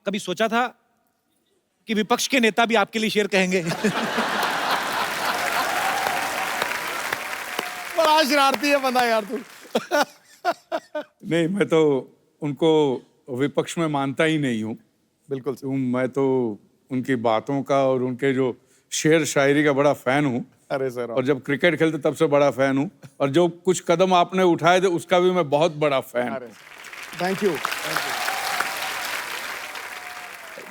कभी सोचा था कि विपक्ष के नेता भी आपके लिए शेर कहेंगे? बड़ा शरारती है बंदा यार तू। नहीं, मैं तो उनको विपक्ष में मानता ही नहीं हूँ। बिल्कुल मैं तो उनकी बातों का और उनके जो शेर शायरी का बड़ा फैन हूँ। अरे सर, और जब क्रिकेट खेलते तब से बड़ा फैन हूँ, और जो कुछ कदम आपने उठाए थे उसका भी मैं बहुत बड़ा फैन। Thank you.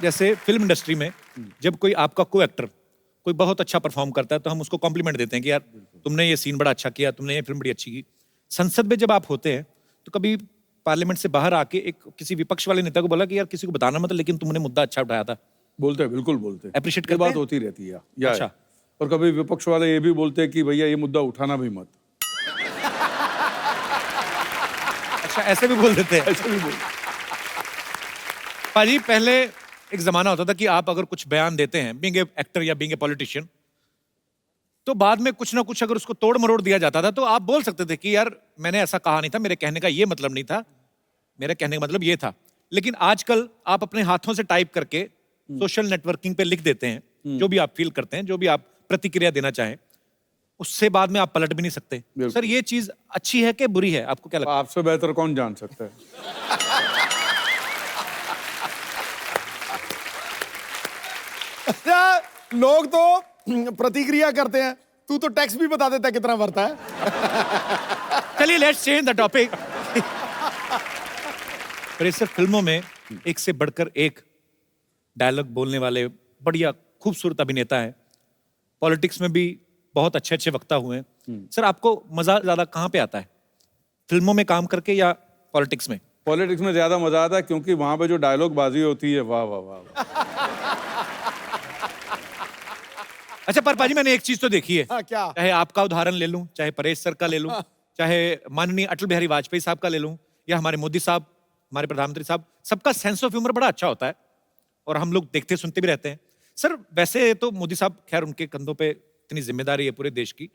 जैसे फिल्म इंडस्ट्री में जब कोई आपका को एक्टर कोई बहुत अच्छा परफॉर्म करता है तो हम उसको कॉम्प्लीमेंट देते हैं कि यार तुमने ये सीन बड़ा अच्छा किया, तुमने ये फिल्म बड़ी अच्छी की। संसद में जब आप होते हैं तो कभी पार्लियामेंट से बाहर आके एक किसी विपक्ष वाले नेता को बोला कि यार किसी को बताना मत, लेकिन तुमने मुद्दा अच्छा उठाया था? बोलते हैं, बिल्कुल बोलते हैं। Appreciate ये करते बात हैं? होती रहती है या अच्छा। और कभी विपक्ष वाले ये भी बोलते हैं कि भैया ये मुद्दा उठाना भी मत। अच्छा, ऐसे भी बोल देते हैं? ऐसे भी बोलते हैं। पाजी, पहले एक जमाना होता था कि आप अगर कुछ बयान देते हैं बीइंग ए एक्टर या बीइंग ए पॉलिटिशियन, तो बाद में कुछ ना कुछ अगर उसको तोड़ मरोड़ दिया जाता था तो आप बोल सकते थे कि यार मैंने ऐसा कहा नहीं था, मेरे कहने का ये मतलब नहीं था, मेरे कहने का मतलब ये था। लेकिन आजकल आप अपने हाथों से टाइप करके सोशल नेटवर्किंग पे लिख देते हैं जो भी आप फील करते हैं, जो भी आप प्रतिक्रिया देना चाहें, उससे बाद में आप पलट भी नहीं सकते। सर, ये चीज अच्छी है कि बुरी है? आपको क्या लगता है? आपसे बेहतर कौन जान सकता है? लोग तो प्रतिक्रिया करते हैं, तू तो टैक्स भी बता देता है कितना भरता है। चलिए लेट्स चेंज द टॉपिक। पर इस फिल्मों में एक से बढ़कर एक डायलॉग बोलने वाले बढ़िया खूबसूरत अभिनेता है। पॉलिटिक्स में भी बहुत अच्छे अच्छे वक्ता हुए हैं। सर, आपको मजा ज्यादा कहाँ पे आता है, फिल्मों में काम करके या पॉलिटिक्स में? पॉलिटिक्स में ज्यादा मजा आता है क्योंकि वहां पे जो डायलॉग बाजी होती है, वाह वाह वाह। अच्छा, पर पाजी मैंने एक चीज तो देखी है। हाँ, क्या? चाहे आपका उदाहरण ले लूं, चाहे परेश सर का ले लूं, चाहे माननीय अटल बिहारी वाजपेयी साहब का ले लूं, या हमारे मोदी साहब, हमारे प्रधानमंत्री साहब, सबका सेंस ऑफ ह्यूमर बड़ा अच्छा होता है और हम लोग देखते सुनते भी रहते हैं। सर, वैसे तो मोदी साहब, खैर उनके कंधों पे इतनी जिम्मेदारी है पूरे देश की,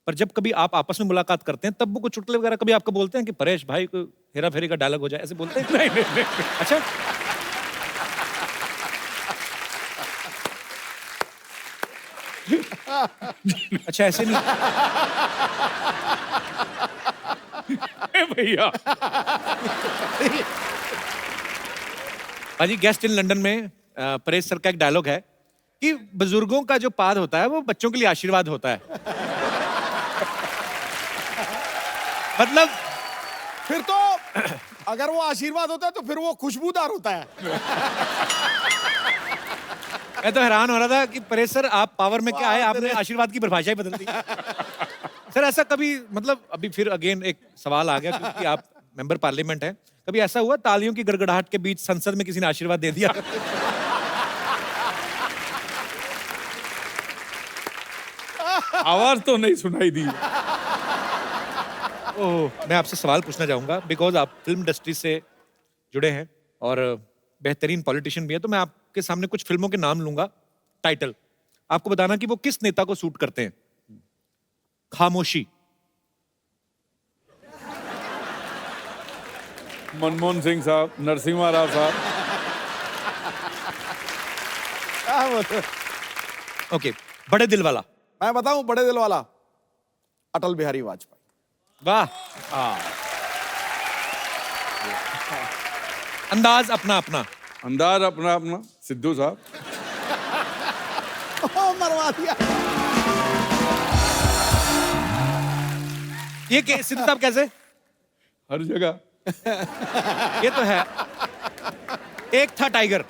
पर जब कभी आप आपस में मुलाकात करते हैं तब वो कुछ चुटकुले वगैरह कभी आपको बोलते हैं कि परेश भाई को हेरा फेरी का डायलॉग हो जाए, ऐसे बोलते हैं? नहीं, नहीं, नहीं। अच्छा, अच्छा, ऐसे नहीं भैया। भाजी, गेस्ट इन लंदन में परेश सर का एक डायलॉग है कि बुजुर्गों का जो पाद होता है वो बच्चों के लिए आशीर्वाद होता है। मतलब फिर तो अगर वो आशीर्वाद होता है तो फिर वो खुशबूदार होता है। मैं तो हैरान हो रहा था कि परेश सर आप पावर में क्या आए, आपने आशीर्वाद की परिभाषा ही बदल दी। सर, ऐसा कभी, मतलब अभी फिर अगेन एक सवाल आ गया क्योंकि आप मेंबर पार्लियामेंट हैं, कभी ऐसा हुआ तालियों की गड़गड़ाहट के बीच संसद में किसी ने आशीर्वाद दे दिया? आवाज तो नहीं सुनाई दी। ओह, मैं आपसे सवाल पूछना चाहूंगा बिकॉज आप फिल्म इंडस्ट्री से जुड़े हैं और बेहतरीन पॉलिटिशियन भी है, तो मैं आपके सामने कुछ फिल्मों के नाम लूंगा, टाइटल, आपको बताना कि वो किस नेता को सूट करते हैं। खामोशी, मनमोहन सिंह साहब, नरसिम्हा राव साहब। ओके, बड़े दिल वाला। मैं बताऊं, बड़े दिल वाला, अटल बिहारी वाजपेयी। वाह। अंदाज अपना अपना। अंदाज अपना अपना, सिद्धू साहब। मरवा दिया। ये सिद्धू साहब कैसे? हर जगह। ये तो है। एक था टाइगर।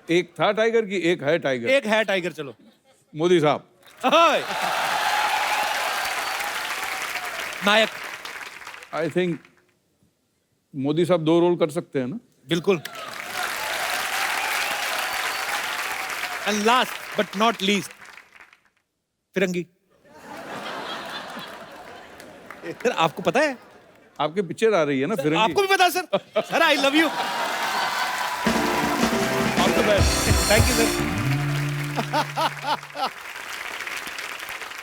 एक था टाइगर की एक है टाइगर। एक है टाइगर, चलो। मोदी साहब। नायक। आई थिंक मोदी साहब 2 रोल कर सकते हैं ना? बिल्कुल। And last but not least, Firangi. Sir, आपको पता है? आपके पिक्चर आ रही है ना फिरंगी? आपको भी पता है sir? Sir, I love you. All the best. Thank you sir.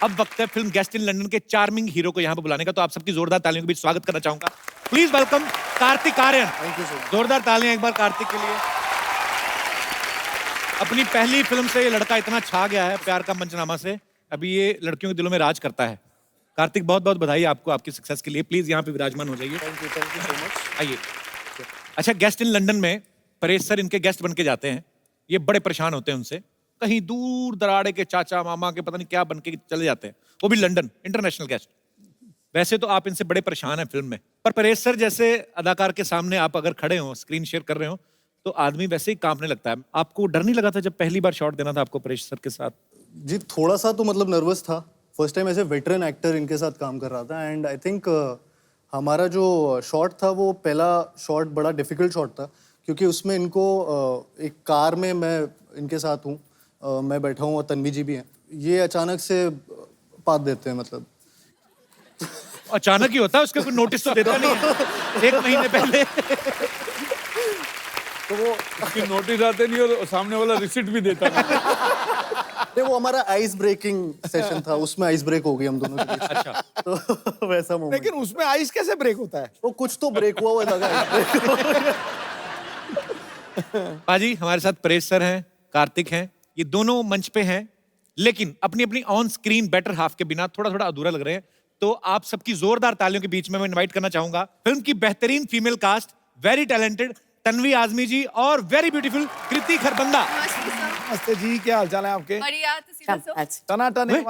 अब वक्त है फिल्म गेस्ट इन लंदन के चार्मिंग हीरो को यहाँ पे बुलाने का, तो आप सबकी जोरदार तालियों के बीच स्वागत करना चाहूंगा। Please welcome Kartik Aaryan. Thank you sir. जोरदार तालियां एक बार कार्तिक के लिए। अपनी पहली फिल्म से ये लड़का इतना छा गया है प्यार का पंचनामा से, अभी ये लड़कियों के दिलों में राज करता है। कार्तिक बहुत बहुत बधाई आपको आपकी सक्सेस के लिए। प्लीज यहाँ पे विराजमान हो जाइए। Thank you so much. आइए। अच्छा, गेस्ट इन लंदन में परेश सर इनके गेस्ट बन के जाते हैं। ये बड़े परेशान होते हैं उनसे, कहीं दूर दराड़े के चाचा मामा के पता नहीं क्या बन के चले जाते हैं, वो भी लंदन, इंटरनेशनल गेस्ट। वैसे तो आप इनसे बड़े परेशान हैं फिल्म में, पर परेश सर जैसे अदाकार के सामने आप अगर खड़े हो, स्क्रीन शेयर कर रहे हो, तो आदमी वैसे ही कांपने लगता है। आपको डर नहीं लगा था जब पहली बार शॉट देना था आपको परेश सर के साथ? जी थोड़ा सा तो मतलब नर्वस था। फर्स्ट टाइम ऐसे वेटरन एक्टर इनके साथ काम कर रहा था एंड आई थिंक हमारा जो शॉट था वो पहला शॉट बड़ा डिफिकल्ट शॉट था क्योंकि उसमें इनको एक कार में मैं इनके साथ हूँ, मैं बैठा हूँ और तन्वी जी भी हैं। ये अचानक से पात देते हैं मतलब। अचानक ही होता है, उसका कोई नोटिस तो देता नहीं है 1 महीने पहले। तो वो उसकी नोटिस आते नहीं और सामने वाला रिसिप्ट भी देता नहीं। वो हमारा आइस ब्रेकिंग सेशन था, उसमें आइस ब्रेक हो गई हम दोनों के बीच। अच्छा, तो वैसा मोमेंट। लेकिन उसमें आइस कैसे ब्रेक होता है? वो कुछ तो ब्रेक हुआ लगा ice break। पाजी हमारे साथ परेश सर हैं, कार्तिक हैं, ये दोनों मंच पे हैं, लेकिन अपनी अपनी ऑन स्क्रीन बेटर हाफ के बिना थोड़ा थोड़ा अधूरा लग रहे हैं। तो आप सबकी जोरदार तालियों के बीच में मैं इनवाइट करना चाहूंगा फिल्म की बेहतरीन female cast, very talented Tanvi Azmi ji और वेरी ब्यूटीफुल कृति खरबंदा। नमस्ते जी, क्या हालचाल है आपके? बढ़िया, तो सीधा सो। टनाटन हैं? एक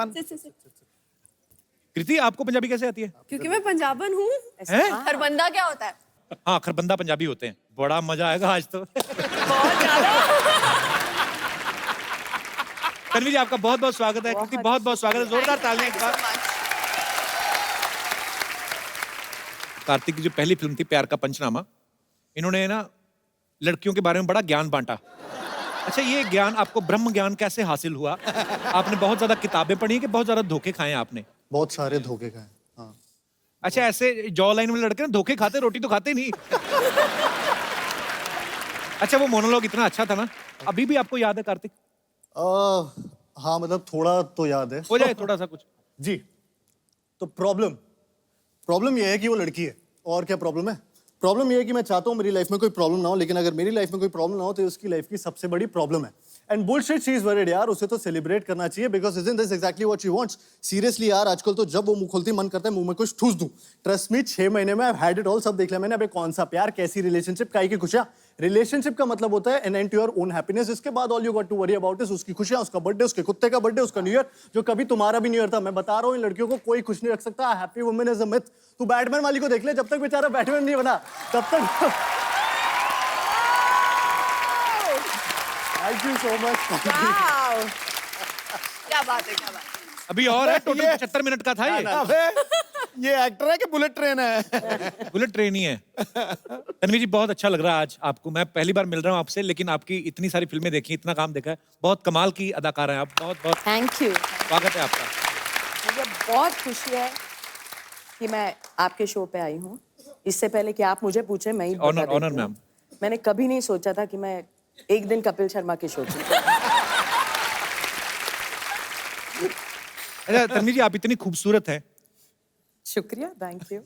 कृति, आपको पंजाबी कैसे आती है? क्योंकि मैं पंजाबन हूँ। हैं? खरबंदा क्या होता है? हाँ, खरबंदा पंजाबी होते हैं। बड़ा मजा आएगा आज तो। बहुत ज्यादा। तन्वी जी आपका बहुत बहुत स्वागत है। कृति बहुत बहुत स्वागत है, जोरदार तालियां एक बार। कार्तिक की जो पहली फिल्म थी प्यार का पंचनामा, इन्होंने ना लड़कियों के बारे में बड़ा ज्ञान बांटा। अच्छा, ये ज्ञान आपको ब्रह्म ज्ञान कैसे हासिल हुआ? आपने बहुत ज्यादा किताबें पढ़ी हैं कि बहुत ज्यादा धोखे खाए हैं आपने? बहुत सारे धोखे खाए। हाँ। अच्छा, ऐसे जॉ लाइन में लड़के ना धोखे खाते, रोटी तो खाते नहीं। अच्छा, वो मोनोलॉग इतना अच्छा था ना, अभी भी आपको याद है कार्तिक? हाँ मतलब थोड़ा तो याद है। हो जाए थोड़ा सा कुछ। जी तो प्रॉब्लम ये है कि वो लड़की है। और क्या प्रॉब्लम है? प्रॉब्लम ये है कि मैं चाहता हूँ मेरी लाइफ में कोई प्रॉब्लम ना हो, लेकिन अगर मेरी लाइफ में कोई प्रॉब्लम ना हो तो उसकी लाइफ की सबसे बड़ी प्रॉब्लम है। And bullshit she is worried यार, उसे तो सेलिब्रेट करना चाहिए because isn't this exactly what she wants. Seriously यार, आजकल तो जब वो मुंह खोलती मन करता है मुंह में कुछ ठूस दूं। ट्रस्ट मी, 6 महीने में I have had it all, सब देख लिया मैंने। अबे कौन सा प्यार, कैसी रिलेशनशिप, काई की खुशियां। रिलेशनशिप का मतलब होता है an end to your own happiness. इसके बाद all you got to worry about is उसकी खुशियां, उसका बर्थडे, उसके कुत्ते का बर्थडे, उसका न्यू ईयर, जो कभी तुम्हारा भी न्यू ईयर था। मैं बता रहा हूँ इन लड़कियों को कोई खुश नहीं रख सकता। Happy women is a myth. तू बैटमैन वाली को देख ले, जब तक बेचारा बैटमैन नहीं बना तब तक। Thank you so much. Wow, क्या बात है, क्या बात है। अभी और है, टोटल 75 मिनट का था ये। अबे ये एक्टर है कि बुलेट ट्रेन है? बुलेट ट्रेन ही है। तन्वी जी बहुत अच्छा लग रहा है आज आपको। मैं पहली बार मिल रहा हूँ आपसे, लेकिन आपकी इतनी सारी फिल्में देखी, इतना काम देखा है, बहुत कमाल की अदाकार हैं आप। बहुत बहुत थैंक यू। स्वागत है आपका। मुझे बहुत खुशी है कि मैं आपके शो पे आई हूँ। इससे पहले कि आप मुझे पूछे, मैं ही बता ऑनर देती हूँ। मैम। मैंने कभी नहीं सोचा था कि मैं एक दिन कपिल शर्मा के शो पे। अच्छा तन्वी जी, आप इतनी खूबसूरत हैं, शुक्रिया, थैंक यू।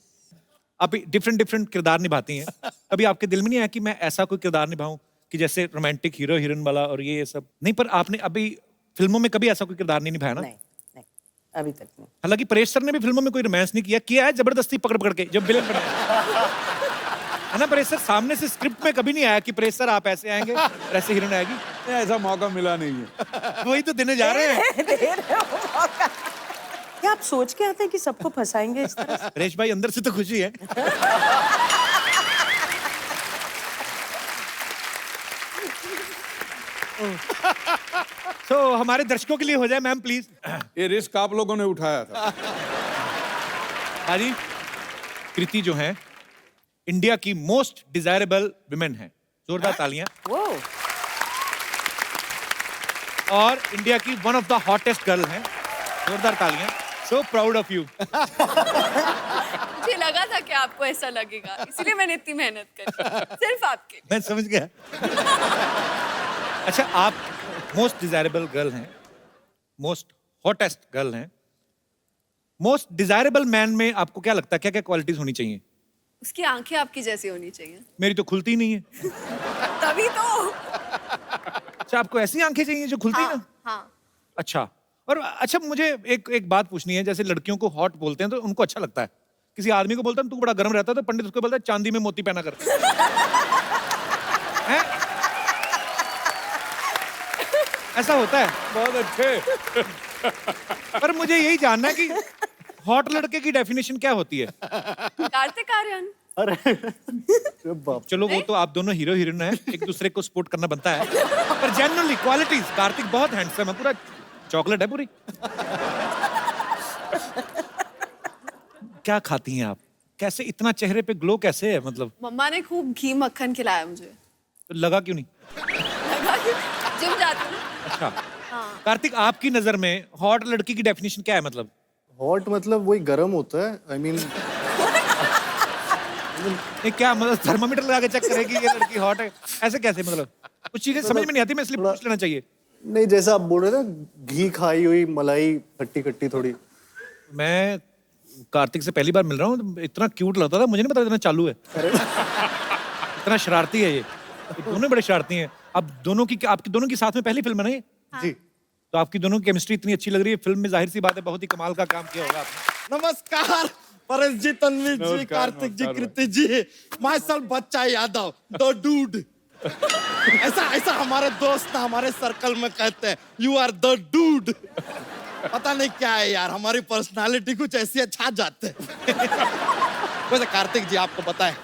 आप डिफरेंट डिफरेंट किरदार निभाती हैं। कभी आपके दिल में नहीं आया कि मैं ऐसा कोई किरदार निभाऊं कि जैसे रोमांटिक हीरो हीरोइन वाला और ये सब? नहीं, पर आपने अभी फिल्मों में कभी ऐसा कोई किरदार नहीं निभाया ना? नहीं नहीं, अभी तक नहीं। हालांकि परेश सर ने भी फिल्मों में कोई रोमांस नहीं किया है जबरदस्ती पकड़ पकड़ के जब विलेन बने है ना। परेश सर सामने से स्क्रिप्ट में कभी नहीं आया कि परेश सर आप ऐसे आएंगे और ऐसे हीरोइन आएगी? ऐसा मौका मिला नहीं है। वही तो देने जा रहे हैं। दे रहे हो मौका। क्या आप सोच के आते हैं कि सबको फंसाएंगे इस तरह से? परेश भाई अंदर से तो खुशी है। तो हमारे दर्शकों के लिए हो जाए मैम प्लीज। ये रिस्क आप लोगों ने उठाया था। हाजी, कृति जो है इंडिया की मोस्ट डिजायरेबल विमेन है। जोरदार तालियां। वो और इंडिया की one of the hottest girl है। जोरदार तालियां। सो प्राउड ऑफ यू। मुझे लगा था कि आपको ऐसा लगेगा, इसलिए मैंने इतनी मेहनत करी सिर्फ आपके लिए। मैं समझ गया। अच्छा, आप मोस्ट डिजायरेबल गर्ल हैं, मोस्ट हॉटेस्ट गर्ल हैं। मोस्ट डिजायरेबल मैन में आपको क्या लगता है, क्या क्या क्वालिटीज होनी चाहिए? उसकी आंखें आपकी जैसी होनी चाहिए। मेरी तो खुलती नहीं है। तभी तो। अच्छा, आपको ऐसी आंखें चाहिए जो खुलती हाँ ना? हाँ अच्छा। और अच्छा, मुझे एक बात पूछनी है। जैसे लड़कियों को हॉट बोलते हैं तो उनको अच्छा लगता है। किसी आदमी को बोलता है तू बड़ा गर्म रहता है, तो पंडित उसको बोलता है चांदी में मोती पहना कर। हैं? ऐसा होता है। बहुत अच्छे। पर मुझे यही जानना है कि हॉट लड़के की डेफिनेशन क्या होती है? कार्तिक आर्यन। अरे अरे बाप चलो, वो तो आप दोनों हीरो हीरोइन हैं, एक दूसरे को सपोर्ट करना बनता है। पर जनरली क्वालिटीज, कार्तिक बहुत हैंडसम है, पूरा चॉकलेट है पूरी। क्या खाती हैं आप? कैसे इतना चेहरे पे ग्लो कैसे है? मतलब मम्मा ने खूब घी मक्खन खिलाया मुझे। तो लगा क्यों नहीं? लगा कि जिम जाती हूँ। अच्छा। कार्तिक, आपकी नजर में हॉट लड़की की डेफिनेशन क्या है? मतलब हॉट मतलब वही गर्म होता है आई मीन ये क्या, मतलब थर्मामीटर लगा के चेक करेगी ये लड़की हॉट है? ऐसे कैसे? मतलब कुछ चीजें समझ में नहीं आती, मैं इसलिए पूछ लेना चाहिए। नहीं जैसा आप बोल रहे थे ना, घी खाई हुई मलाई खट्टी खट्टी थोड़ी। मैं कार्तिक से पहली बार मिल रहा हूँ, इतना क्यूट लगता था, मुझे नहीं पता इतना चालू है। इतना शरारती है ये दोनों बड़े शरारती हैं। अब दोनों की, आपकी दोनों की साथ में पहली फिल्म है ना ये? जी तो आपकी दोनों की केमिस्ट्री इतनी अच्छी लग रही है फिल्म में, जाहिर सी बात है बहुत ही कमाल का काम किया होगा आपने। नमस्कार परेश जी, तन्वी जी, नमस्कार, कार्तिक जी, नमस्कार कृति जी, माय सेल्फ बच्चा यादव, द डूड। ऐसा हमारे दोस्त ना हमारे सर्कल में कहते हैं, यू आर द डूड। पता नहीं क्या है यार, हमारी पर्सनालिटी कुछ ऐसी है, छा जाते हैं। वैसे कार्तिक जी आपको पता है,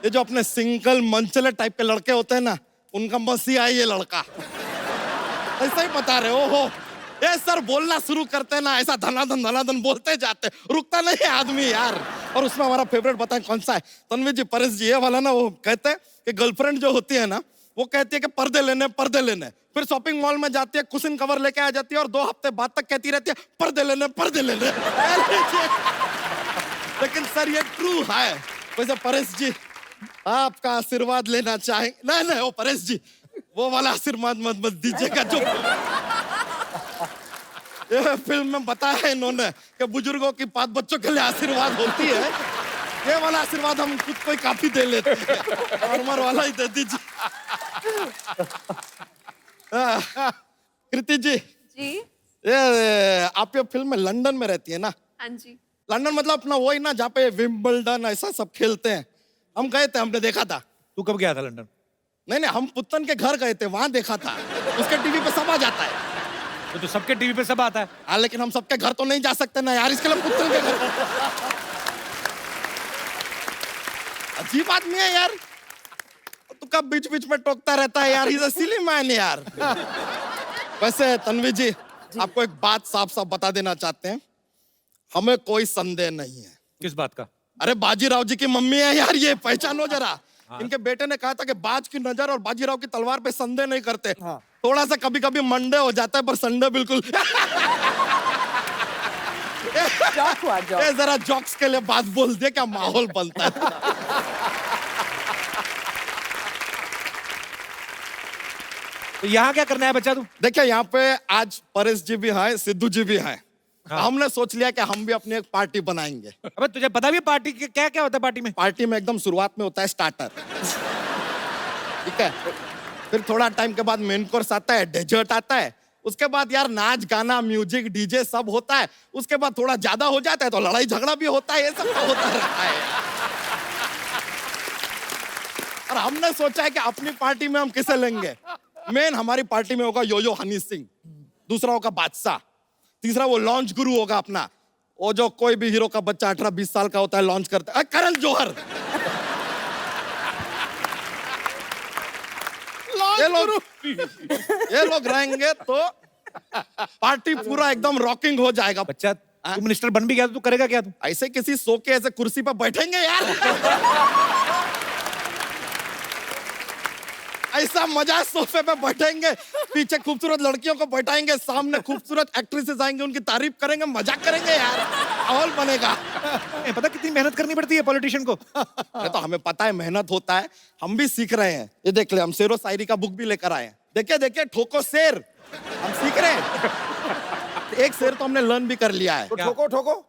ये जो अपने सिंगल मंचले टाइप के लड़के होते हैं ना, उनका मसीहा है ये लड़का। ऐसा ही बता रहे हो। ये सर बोलना शुरू करते हैं ना, ऐसा धनाधन बोलते जाते, रुकता नहीं है आदमी यार। और उसमें हमारा फेवरेट बताएं कौन सा है? तन्वी जी, परेश जी, ये वाला ना, वो कहते हैं कि गर्लफ्रेंड जो होती है ना, वो कहती है कि पर्दे लेने, फिर शॉपिंग मॉल में जाती है, कुशन कवर लेके आ जाती है और 2 हफ्ते बाद तक कहती रहती है पर्दे लेने। लेकिन सर ये ट्रू है। वैसे परेश जी, आपका आशीर्वाद लेना चाहेंगे? नहीं, वो परेश जी, वो वाला आशीर्वाद मत दीजिएगा जो ये फिल्म में बताया है इन्होंने कि बुजुर्गों की बात बच्चों के लिए आशीर्वाद होती है। ये वाला आशीर्वाद हम खुद को ही काफी दे लेते हैं, नॉर्मल वाला ही दे दीजिए। कृति जी, जी ये आप ये फिल्म में लंदन में रहती है ना? हाँ जी। लंदन मतलब अपना वही ना जहाँ पे विंबलडन ऐसा सब खेलते हैं। हम गए थे, हमने देखा था। तू कब गया था लंदन? नहीं, हम पुत्तन के घर गए थे, वहां देखा था। उसके टीवी पे सब आ जाता है। तो सबके टीवी पे सब आता है। हाँ, लेकिन हम सबके घर तो नहीं जा सकते ना यार, इसके लिए पुत्तन के घर। अजीब आदमी है यार, तू कब बीच में टोकता रहता है यार, इज अ सिली मैन यार। वैसे तन्वी जी, आपको एक बात साफ बता देना चाहते हैं, हमें कोई संदेह नहीं है। किस बात का? अरे बाजीराव जी की मम्मी है यार, ये पहचानो जरा। इनके बेटे ने कहा था कि बाज की नजर और बाजीराव की तलवार पे संदेह नहीं करते। थोड़ा सा कभी मंडे हो जाता है, पर संडे बिल्कुल। जॉक हुआ जॉक। ये जरा जॉक्स के लिए बात बोल दे, क्या माहौल बनता है। तो यहाँ क्या करना है बच्चा तू? देखिए, यहाँ पे आज परेश जी भी हैं, सिद्धू जी भी हैं। हमने सोच लिया कि हम भी अपनी एक पार्टी बनाएंगे। अबे तुझे पता भी है पार्टी क्या क्या होता है पार्टी में? पार्टी में एकदम शुरुआत में होता है स्टार्टर, ठीक है, फिर थोड़ा टाइम के बाद मेन कोर्स आता है, डेजर्ट आता है, उसके बाद यार नाच गाना म्यूजिक डीजे सब होता है, उसके बाद थोड़ा ज्यादा हो जाता है तो लड़ाई झगड़ा भी होता है, ये सब तो होता रहता है। और हमने सोचा है कि अपनी पार्टी में हम किसे लेंगे। मेन हमारी पार्टी में होगा यो हनी सिंह, दूसरा होगा बादशाह, तीसरा वो लॉन्च गुरु होगा अपना, वो जो कोई भी हीरो का बच्चा 18-20 साल का होता है लॉन्च करता है, करण जौहर। ये लोग रहेंगे तो पार्टी पूरा एकदम रॉकिंग हो जाएगा। बच्चा तू मिनिस्टर बन भी गया तो तू करेगा क्या तू? ऐसे किसी सो के ऐसे कुर्सी पर बैठेंगे यार। ऐसा मजा, सोफे पे बैठेंगे, पीछे खूबसूरत लड़कियों को बैठाएंगे, सामने खूबसूरत एक्ट्रेसेस आएंगे, उनकी तारीफ करेंगे, मजाक करेंगे यार, माहौल बनेगा। पता कितनी मेहनत करनी पड़ती है पॉलिटिशियन को? अरे तो हमें पता है मेहनत होता है, हम भी सीख रहे हैं। ये देख ले, हम शेरो शायरी का बुक भी लेकर आए हैं। देखिए ठोको शेर, हम सीख रहे हैं। एक शेर तो हमने लर्न भी कर लिया है। तो ठोको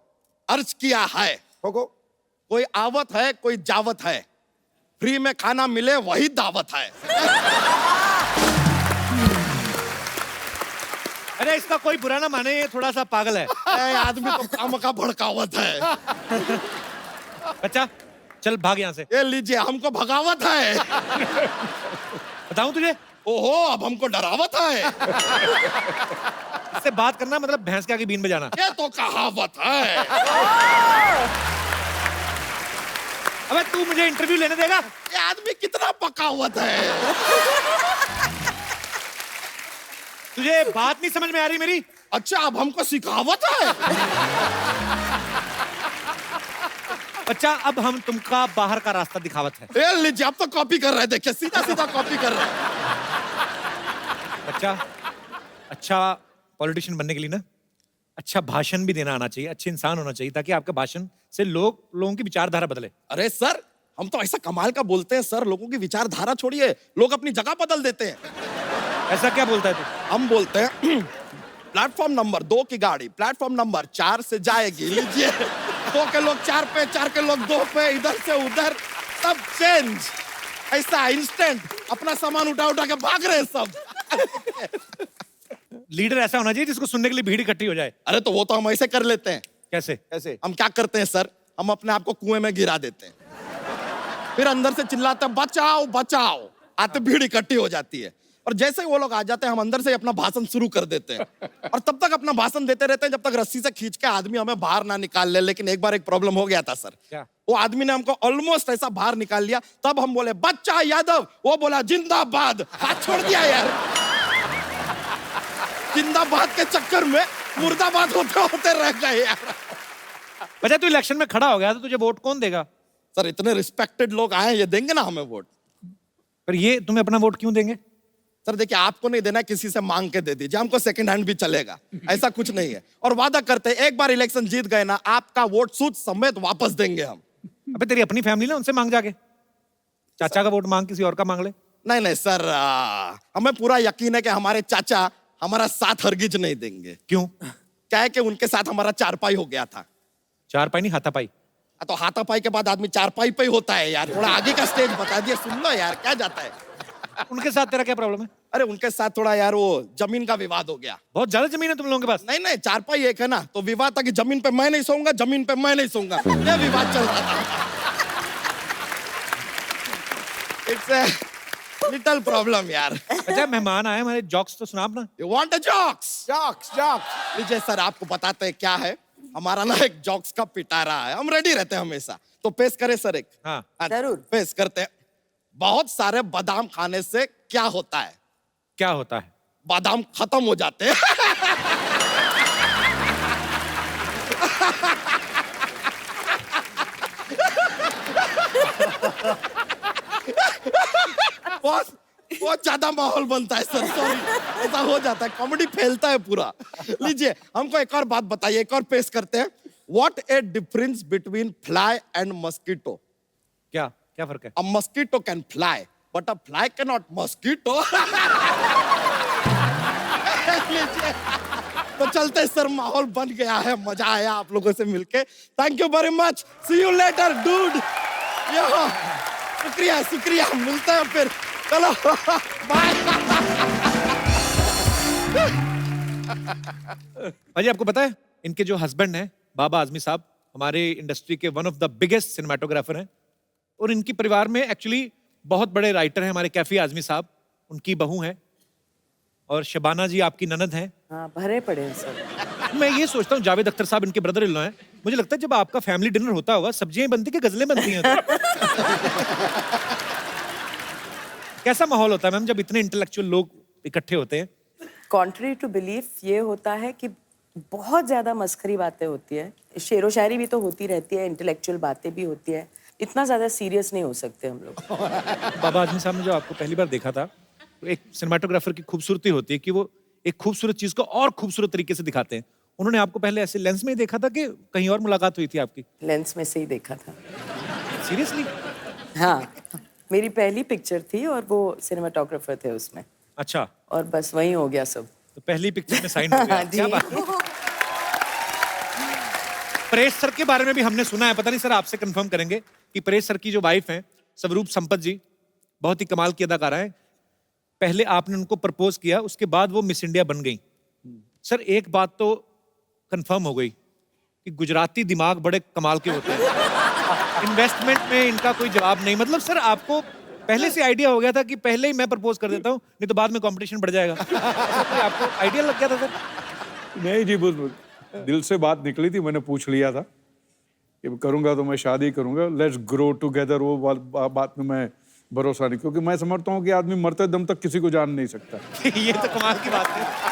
अर्ज किया है, ठोको। कोई आवत है कोई जावत है, फ्री में खाना मिले वही दावत है। अरे इसका कोई बुरा ना माने, ये थोड़ा सा पागल है। ए, आदमी तो काम का भड़कावत है। बच्चा चल भाग यहाँ से। ये लीजिए, हमको भगावत है। बताऊं तुझे, ओहो, अब हमको डरावत है। इससे बात करना मतलब भैंस के आगे बीन बजाना। ये तो कहावत है। अबे तू मुझे इंटरव्यू लेने देगा? ये आदमी कितना पकावत है। तुझे बात नहीं समझ में आ रही मेरी? अच्छा, अब हमको सिखावत है। बच्चा अब हम तुमका बाहर का रास्ता दिखावत है। ये लीजिए, अब तो कॉपी कर रहे हैं, देखिए सीधा सीधा कॉपी कर रहे हैं। बच्चा अच्छा पॉलिटिशियन बनने के लिए ना अच्छा भाषण भी देना आना चाहिए, अच्छे इंसान होना चाहिए, ताकि आपके भाषण से लोगों की विचारधारा बदले। अरे सर, हम तो ऐसा कमाल का बोलते हैं सर, लोगों की विचारधारा छोड़िए, लोग अपनी जगह बदल देते हैं। ऐसा क्या बोलता है तू? हम बोलते हैं प्लेटफॉर्म नंबर 2 की गाड़ी प्लेटफॉर्म नंबर 4 से जाएगी। लीजिए, 2 के लोग 4 पे, 4 के लोग 2 पे, इधर से उधर सब चेंज। ऐसा इंस्टेंट अपना सामान उठा उठा के भाग रहे हैं सब। लीडर ऐसा होना चाहिए जिसको सुनने के लिए भीड़ इकट्ठी हो जाए। अरे तो वो तो हम ऐसे कर लेते हैं। कैसे? कैसे? हम क्या करते हैं सर, हम अपने आप को कुएं में गिरा देते हैं, फिर अंदर से चिल्लाते हैं बचाओ बचाओ, आते भीड़ इकट्ठी हो जाती है, और जैसे ही वो लोग आ जाते हैं हम अंदर से अपना भाषण शुरू कर देते हैं, और तब तक अपना भाषण देते रहते हैं जब तक रस्सी से खींच के आदमी हमें बाहर ना निकाल ले। लेकिन एक बार एक प्रॉब्लम हो गया था सर। क्या? वो आदमी ने हमको ऑलमोस्ट ऐसा बाहर निकाल लिया, तब हम बोले बच्चा यादव, वो बोला जिंदाबाद, हाथ छोड़ दिया यार। जिंदाबाद के चक्कर में मुर्दाबाद होते होते रह गए यार। बच्चा तू इलेक्शन में खड़ा हो गया तो तुझे वोट कौन देगा? सर, इतने रिस्पेक्टेड लोग आए, ये देंगे ना हमें वोट। पर ये तुम्हें अपना वोट क्यों देंगे? सर देखिए, आपको नहीं देना, किसी से मांग के दे दीजिए, हमको सेकंड हैंड भी चलेगा, ऐसा कुछ नहीं है। और वादा करते हैं एक बार इलेक्शन जीत गए ना, आपका वोट सूद समेत वापस देंगे हम। अबे तेरी अपनी फैमिली ना, उनसे मांग जाके। चाचा का वोट मांग, किसी और का मांग ले। नहीं नहीं सर, हमें पूरा यकीन है कि हमारे चाचा हमारा साथ हरगिज नहीं देंगे। क्यों? क्या है कि उनके साथ हमारा चारपाई हो गया था। चारपाई नहीं, हाथापाई। तो हाथापाई के बाद आदमी चारपाई पे ही होता है यार। थोड़ा आगे का स्टेज बता दिया, सुन लो यार, क्या जाता है। उनके साथ तेरा क्या प्रॉब्लम है? अरे उनके साथ थोड़ा यार वो जमीन का विवाद हो गया। बहुत ज्यादा जमीन है तुम लोगों के पास। नहीं नहीं, चारपाई एक है ना, तो विवाद था कि जमीन पे मैं नहीं सोऊंगा, जमीन पे मैं नहीं सोऊंगा, ये विवाद चल रहा था। इट्स ए लिटिल प्रॉब्लम यार। अच्छा मेहमान आए हमारे, जॉक्स तो सुना अपना। You want a jokes? Jokes लीजिए सर, आपको बताते हैं क्या है। हमारा ना एक जॉक्स का पिटारा है, हम रेडी रहते हैं हमेशा। तो पेश करें सर एक? हाँ जरूर। पेश करते हैं। बहुत सारे बादाम खाने से क्या होता है? क्या होता है? बादाम खत्म हो जाते हैं। बहुत ज्यादा माहौल बनता है सर, सॉरी, ऐसा हो जाता है, कॉमेडी फैलता है पूरा। लीजिए, हमको एक और बात बताइए, एक और पेश करते हैं। What A difference between fly and mosquito? क्या क्या फर्क है? A mosquito can fly, but a fly cannot mosquito. तो चलते हैं सर, माहौल बन गया है, मजा आया आप लोगों से मिलके। Thank you very much, see you later dude. शुक्रिया शुक्रिया, मिलते हैं फिर, चलो बाय। भाजी आपको पता है इनके जो हस्बैंड हैं बाबा आजमी साहब, हमारे इंडस्ट्री के one of the biggest cinematographer हैं, और इनकी परिवार में एक्चुअली बहुत बड़े राइटर हैं हमारे कैफी आजमी साहब, उनकी बहू हैं, और शबाना जी आपकी ननद हैं। हाँ, भरे पड़े हैं सब। मैं ये सोचता हूँ जावेद अख्तर साहब इनके ब्रदर इन लॉ हैं। मुझे लगता है जब आपका फैमिली डिनर होता होगा, सब्जियां बनती कि गजलें बनती हैं? कैसा माहौल होता है मैम जब इतने इंटेलेक्चुअल लोग इकट्ठे होते हैं? कॉन्ट्री टू बिलीफ ये होता है कि बहुत ज्यादा मस्खरी बातें होती है, शेरो शायरी भी तो होती रहती है, इंटेलेक्चुअल बातें भी होती है, इतना ज्यादा सीरियस नहीं हो सकते हम लोग। बाबा आजमी साहब ने जो आपको पहली बार देखा था, तो एक सिनेमाटोग्राफर की खूबसूरती होती है कि वो एक खूबसूरत चीज को और खूबसूरत तरीके से दिखाते हैं। उन्होंने आपको पहले ऐसे लेंस में ही देखा था कि कहीं और मुलाकात हुई थी आपकी? लेंस में से ही देखा था। सीरियसली? हाँ, मेरी पहली पिक्चर थी और वो सिनेमाटोग्राफर थे उसमें। अच्छा, और बस वही हो गया सब। तो पहली पिक्चर में साइन हो गया। जी। क्या बात है। परेश सर के बारे में भी हमने सुना है, पता नहीं सर आपसे कंफर्म करेंगे कि परेश सर की जो वाइफ हैं स्वरूप संपत जी, बहुत ही कमाल की अदाकारा है। पहले आपने उनको प्रपोज किया, उसके बाद वो मिस इंडिया बन गई। सर एक बात तो कंफर्म हो गई कि गुजराती दिमाग बड़े कमाल के होते हैं। इन्वेस्टमेंट में इनका कोई जवाब नहीं। मतलब सर आपको पहले से आइडिया हो गया था कि पहले ही मैं प्रपोज कर देता हूँ, नहीं तो बाद में कंपटीशन बढ़ जाएगा। ऐसा कोई आपको आइडिया लग गया था सर? नहीं जी, दिल से बात निकली थी, मैंने पूछ लिया था कि करूंगा तो मैं शादी करूंगा, लेट्स ग्रो टुगेदर। वो बात में मैं भरोसा नहीं, क्योंकि मैं समझता हूँ कि आदमी मरते दम तक किसी को जान नहीं सकता। ये तो कमाल की बात है।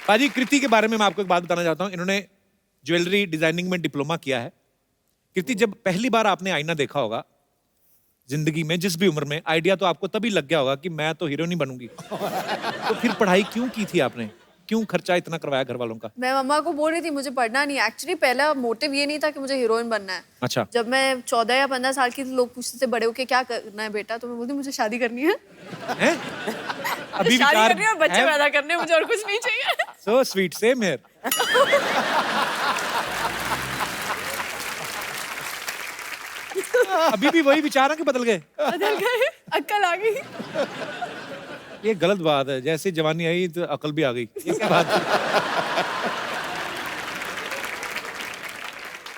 पाजी, कृति के बारे में मैं आपको एक बात बताना चाहता हूँ। इन्होंने ज्वेलरी डिजाइनिंग में डिप्लोमा किया है। कृति, जब पहली बार आपने आईना देखा होगा जिंदगी में, जिस भी उम्र में, आइडिया तो आपको तभी लग गया होगा कि मैं तो हीरोइन ही बनूंगी। तो फिर पढ़ाई क्यों की थी आपने? क्यों खर्चा इतना करवाया घर वालों का? मैं मम्मा को बोल रही थी मुझे पढ़ना नहीं। एक्चुअली पहला मोटिव ये नहीं था कि मुझे हीरोइन बनना है। अच्छा। जब मैं 14 या 15 साल की थी, लोग पूछते थे बड़े होके क्या करना है बेटा, तो मैं बोलती मुझे शादी करनी है। हैं? अभी शादी विचार करनी है और बच्चे है? पैदा करने हैं, मुझे और कुछ नहीं चाहिए। So sweet, same here. अभी भी वही विचार है कि बदल गए? बदल गए, अक्ल आ गई। ये गलत बात है। जैसे जवानी आई तो अकल भी आ गई। ये क्या बात है?